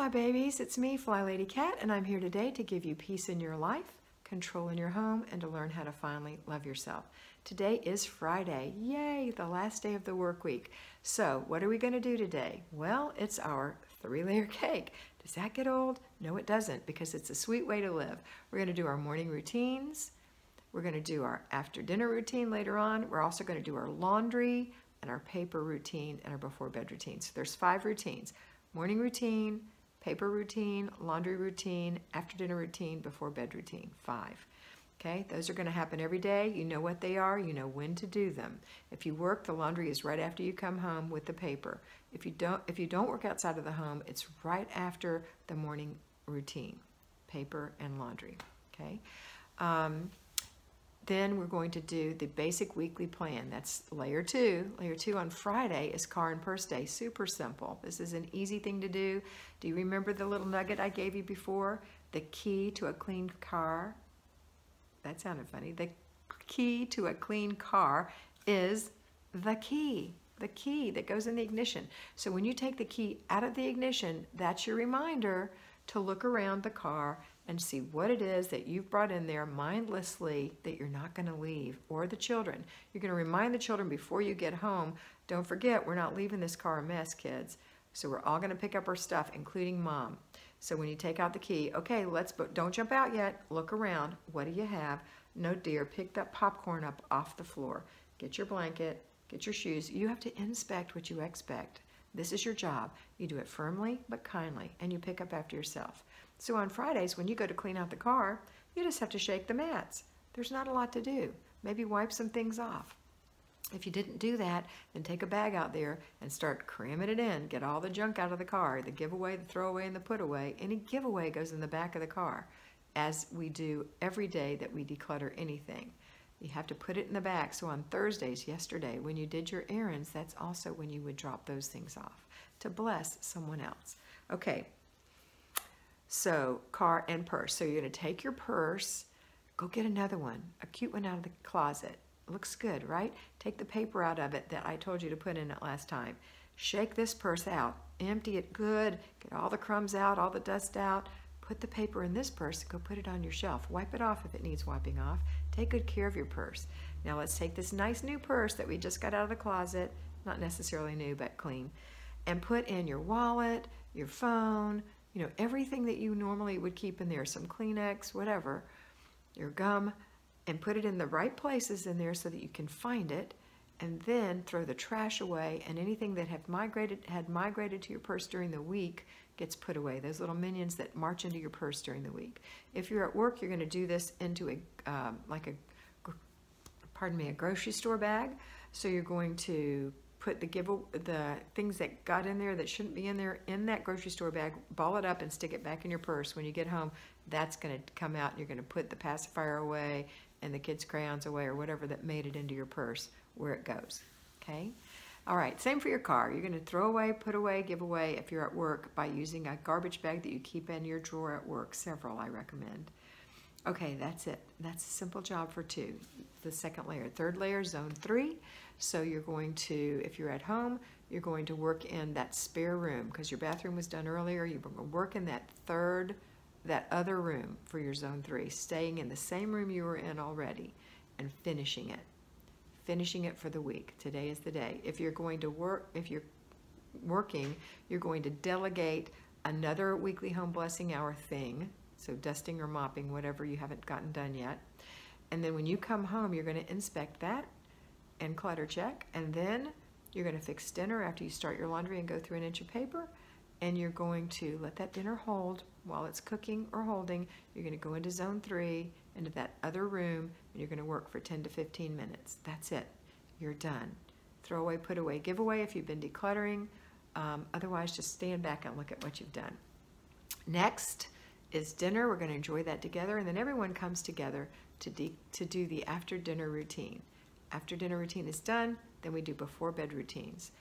my babies, it's me, Flylady Kat, and I'm here today to give you peace in your life, control in your home, and to learn how to finally love yourself. Today is Friday. Yay, the last day of the work week. So what are we going to do today? Well, it's our 3-layer cake. Does that get old? No, it doesn't, because it's a sweet way to live. We're going to do our morning routines. We're going to do our after dinner routine later on. We're also going to do our laundry and our paper routine and our before bed routine. So there's 5 routines. Morning routine, paper routine, laundry routine, after dinner routine, before bed routine. 5. Okay, those are going to happen every day. You know what they are. You know when to do them. If you work, the laundry is right after you come home with the paper. If you don't work outside of the home, it's right after the morning routine, paper and laundry. Okay. Then we're going to do the basic weekly plan. That's layer 2. Layer 2 on Friday is car and purse day. Super simple. This is an easy thing to do. Do you remember the little nugget I gave you before? The key to a clean car. That sounded funny. The key to a clean car is the key. The key that goes in the ignition. So when you take the key out of the ignition, that's your reminder to look around the car and see what it is that you've brought in there mindlessly that you're not going to leave, or the children. You're going to remind the children before you get home, don't forget, we're not leaving this car a mess, kids. So we're all going to pick up our stuff, including mom. So when you take out the key, okay, don't jump out yet. Look around. What do you have? No, dear, pick that popcorn up off the floor. Get your blanket, get your shoes. You have to inspect what you expect. This is your job. You do it firmly but kindly, and you pick up after yourself. So on Fridays, when you go to clean out the car, you just have to shake the mats. There's not a lot to do. Maybe wipe some things off. If you didn't do that, then take a bag out there and start cramming it in. Get all the junk out of the car, the giveaway, the throwaway, and the put away. Any giveaway goes in the back of the car, as we do every day that we declutter anything. You have to put it in the back. So on Thursdays, yesterday, when you did your errands, that's also when you would drop those things off to bless someone else. Okay, so car and purse. So you're going to take your purse, go get another one, a cute one out of the closet. Looks good, right? Take the paper out of it that I told you to put in it last time. Shake this purse out. Empty it good. Get all the crumbs out, all the dust out. Put the paper in this purse and go put it on your shelf. Wipe it off if it needs wiping off. Take good care of your purse. Now let's take this nice new purse that we just got out of the closet, not necessarily new, but clean, and put in your wallet, your phone, you know, everything that you normally would keep in there, some Kleenex, whatever, your gum, and put it in the right places in there so that you can find it, and then throw the trash away, and anything that had migrated to your purse during the week gets put away. Those little minions that march into your purse during the week. If you're at work, you're going to do this into a grocery store bag. So you're going to put the things that got in there that shouldn't be in there in that grocery store bag, ball it up and stick it back in your purse. When you get home, that's going to come out and you're going to put the pacifier away and the kids' crayons away or whatever that made it into your purse where it goes. Okay? All right, same for your car. You're going to throw away, put away, give away if you're at work by using a garbage bag that you keep in your drawer at work. Several, I recommend. Okay, that's it. That's a simple job for 2. The second layer. Third layer, zone 3. So you're going to, if you're at home, you're going to work in that spare room because your bathroom was done earlier. You're going to work in that other room for your zone 3, staying in the same room you were in already and finishing it. Finishing it for the week. Today is the day. If you're going to work, if you're working, you're going to delegate another weekly home blessing hour thing. So dusting or mopping, whatever you haven't gotten done yet. And then when you come home, you're going to inspect that and clutter check. And then you're going to fix dinner after you start your laundry and go through an inch of paper. And you're going to let that dinner hold while it's cooking or holding. You're going to go into zone 3, into that other room, and you're going to work for 10 to 15 minutes. That's it. You're done. Throw away, put away, give away if you've been decluttering. Otherwise, just stand back and look at what you've done. Next is dinner. We're going to enjoy that together, and then everyone comes together to do the after dinner routine. After dinner routine is done, then we do before bed routines.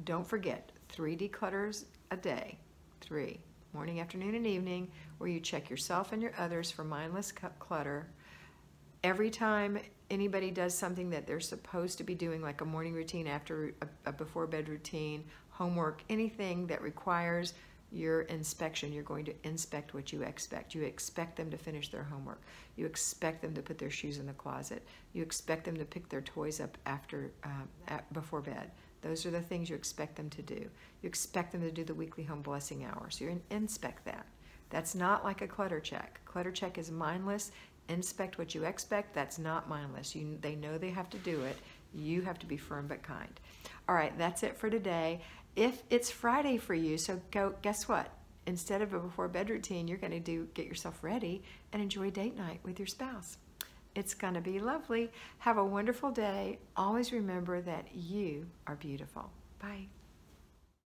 Don't forget, 3 declutters a day. 3. Morning, afternoon, and evening, where you check yourself and your others for mindless clutter. Every time anybody does something that they're supposed to be doing, like a morning routine after a before bed routine, homework, anything that requires your inspection. You're going to inspect what you expect. You expect them to finish their homework. You expect them to put their shoes in the closet. You expect them to pick their toys up before bed. Those are the things you expect them to do. You expect them to do the weekly home blessing hour. So you inspect that. That's not like a clutter check. Clutter check is mindless. Inspect what you expect. That's not mindless. They know they have to do it. You have to be firm but kind. All right, that's it for today. If it's Friday for you, so guess what? Instead of a before bed routine, you're going to get yourself ready and enjoy date night with your spouse. It's going to be lovely. Have a wonderful day. Always remember that you are beautiful. Bye.